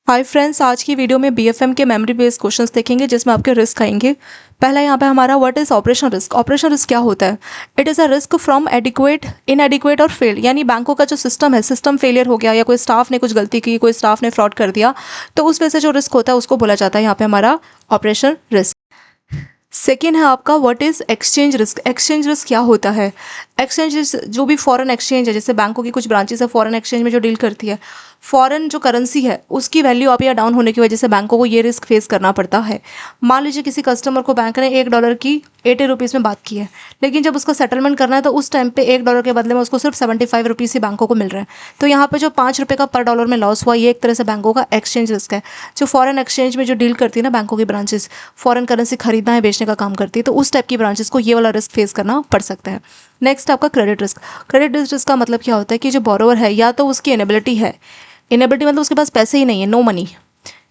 Hi friends, आज की video में बीएफएम के मेमोरी बेस्ड क्वेश्चंस देखेंगे जिसमें आपके रिस्क आएंगे। पहला यहाँ पे हमारा what is operation risk. Operation risk क्या होता है? It is a risk from adequate, इनएडिक्वेट और फेल, यानी बैंकों का जो सिस्टम है, सिस्टम फेलियर हो गया या कोई स्टाफ ने कुछ गलती की, कोई स्टाफ ने फ्रॉड कर दिया, तो उस वजह से जो रिस्क होता है उसको बोला जाता है यहाँ पे हमारा ऑपरेशन रिस्क। सेकेंड है आपका what is exchange risk. Exchange risk क्या होता है? एक्सचेंज जो भी फॉरेन एक्सचेंज है, जैसे बैंकों की कुछ ब्रांचेस है फॉरेन एक्सचेंज में जो डील करती है, फॉरेन जो करेंसी है उसकी वैल्यू अप या डाउन होने की वजह से बैंकों को ये रिस्क फेस करना पड़ता है। मान लीजिए किसी कस्टमर को बैंक ने $1 की 80 रुपीज़ में बात की है, लेकिन जब उसको सेटलमेंट करना है तो उस टाइम पे $1 के बदले में उसको सिर्फ 75 रुपीज़ ही बैंकों को मिल रहा है। तो यहाँ पे जो ₹5 का पर डॉलर में लॉस हुआ, ये एक तरह से बैंकों का एक्सचेंज रिस्क है। जो फॉरेन एक्सचेंज में जो डील करती है ना बैंकों की ब्रांचेस, फॉरेन करेंसी खरीदना है बेचने का काम करती है, तो उस टाइप की ब्रांचेस को ये वाला रिस्क फेस करना पड़ सकता है। नेक्स्ट आपका क्रेडिट रिस्क। क्रेडिट रिस्क का मतलब क्या होता है कि जो बोरोवर है या तो उसकी इनेबिलिटी है, इनेबिलिटी मतलब उसके पास पैसे ही नहीं है, नो मनी,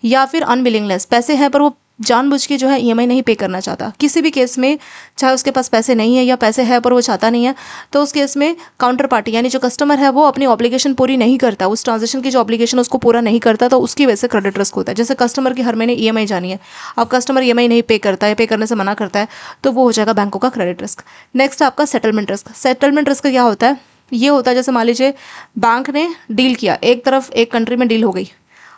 या फिर अनविलिंगनेस, पैसे हैं पर वो जानबूझ के जो है ईएमआई नहीं पे करना चाहता। किसी भी केस में चाहे उसके पास पैसे नहीं है या पैसे है पर वो चाहता नहीं है, तो उस केस में काउंटर पार्टी यानी जो कस्टमर है वो अपनी ऑब्लिगेशन पूरी नहीं करता, उस ट्रांजेक्शन की जो ऑब्लिगेशन उसको पूरा नहीं करता, तो उसकी वजह से क्रेडिट रिस्क होता है। जैसे कस्टमर की हर महीने ईएमआई जानी है, अब कस्टमर ईएमआई नहीं पे करता है, पे करने से मना करता है, तो वो हो जाएगा बैंकों का क्रेडिट रिस्क। नेक्स्ट आपका सेटलमेंट रिस्क। सेटलमेंट रिस्क क्या होता है? ये होता है जैसे मान लीजिए बैंक ने डील किया, एक तरफ एक कंट्री में डील हो गई,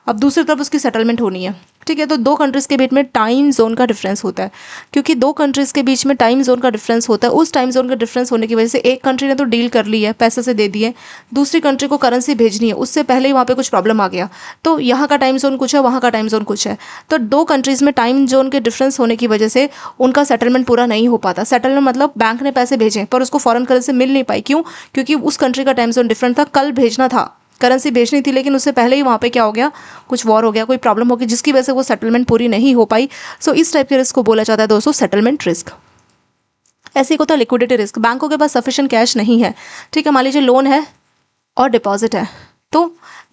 अब दूसरी तरफ उसकी सेटलमेंट होनी है, ठीक है, तो दो कंट्रीज़ के बीच में टाइम जोन का डिफरेंस होता है। क्योंकि दो कंट्रीज़ के बीच में टाइम जोन का डिफरेंस होता है, उस टाइम जोन का डिफरेंस होने की वजह से एक कंट्री ने तो डील कर ली है, पैसे से दे दिए, दूसरी कंट्री को करेंसी भेजनी है, उससे पहले ही वहाँ पे कुछ प्रॉब्लम आ गया, तो यहाँ का टाइम जोन कुछ है, वहाँ का टाइम जोन कुछ है, तो दो कंट्रीज़ में टाइम जोन के डिफरेंस होने की वजह से उनका सेटलमेंट पूरा नहीं हो पाता। सेटलमेंट मतलब बैंक ने पैसे भेजे पर उसको फॉरेन करेंसी मिल नहीं पाई, क्यों? क्योंकि उस कंट्री का टाइम जोन डिफरेंट था, कल भेजना था, करेंसी बेचनी थी, लेकिन उससे पहले ही वहाँ पे क्या हो गया, कुछ वॉर हो गया, कोई प्रॉब्लम हो गई जिसकी वजह से वो सेटलमेंट पूरी नहीं हो पाई। सो इस टाइप के रिस्क को बोला जाता है दोस्तों सेटलमेंट रिस्क। ऐसे ही होता है लिक्विडिटी रिस्क। बैंकों के पास सफिशिएंट कैश नहीं है, ठीक है, मान लीजिए लोन है और डिपॉजिट है, तो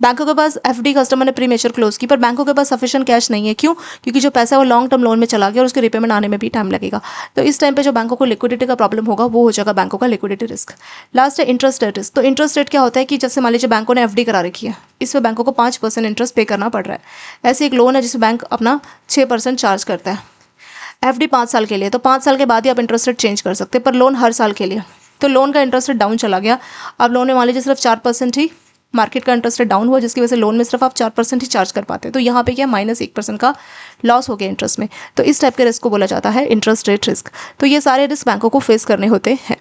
बैंकों के पास एफडी कस्टमर ने प्रीमेच्योर क्लोज की, पर बैंकों के पास सफिशिएंट कैश नहीं है, क्यों? क्योंकि जो पैसा है वो लॉन्ग टर्म लोन में चला गया और उसके रिपेमेंट आने में भी टाइम लगेगा। तो इस टाइम पे जो बैंकों को लिक्विडिटी का प्रॉब्लम होगा वो हो जाएगा बैंकों का लिक्विडिटी रिस्क। लास्ट है इंटरेस्ट रेट रिस्क। तो इंटरेस्ट रेट क्या होता है कि जैसे मान लीजिए बैंकों ने एफडी करा रखी है, इस पर बैंकों को 5% इंटरेस्ट पे करना पड़ रहा है। ऐसे एक लोन है जिसमें बैंक अपना 6% चार्ज करता है। एफडी 5 साल के लिए, तो 5 साल के बाद ही आप इंटरेस्ट रेट चेंज कर सकते हैं, पर लोन हर साल के लिए, तो लोन का इंटरेस्ट रेट डाउन चला गया। अब लोन में मान लीजिए सिर्फ 4% ही मार्केट का इंटरेस्ट रेट डाउन हुआ, जिसकी वजह से लोन में सिर्फ आप 4% ही चार्ज कर पाते हैं, तो यहाँ पे क्या -1% का लॉस हो गया इंटरेस्ट में। तो इस टाइप के रिस्क को बोला जाता है इंटरेस्ट रेट रिस्क। तो ये सारे रिस्क बैंकों को फेस करने होते हैं।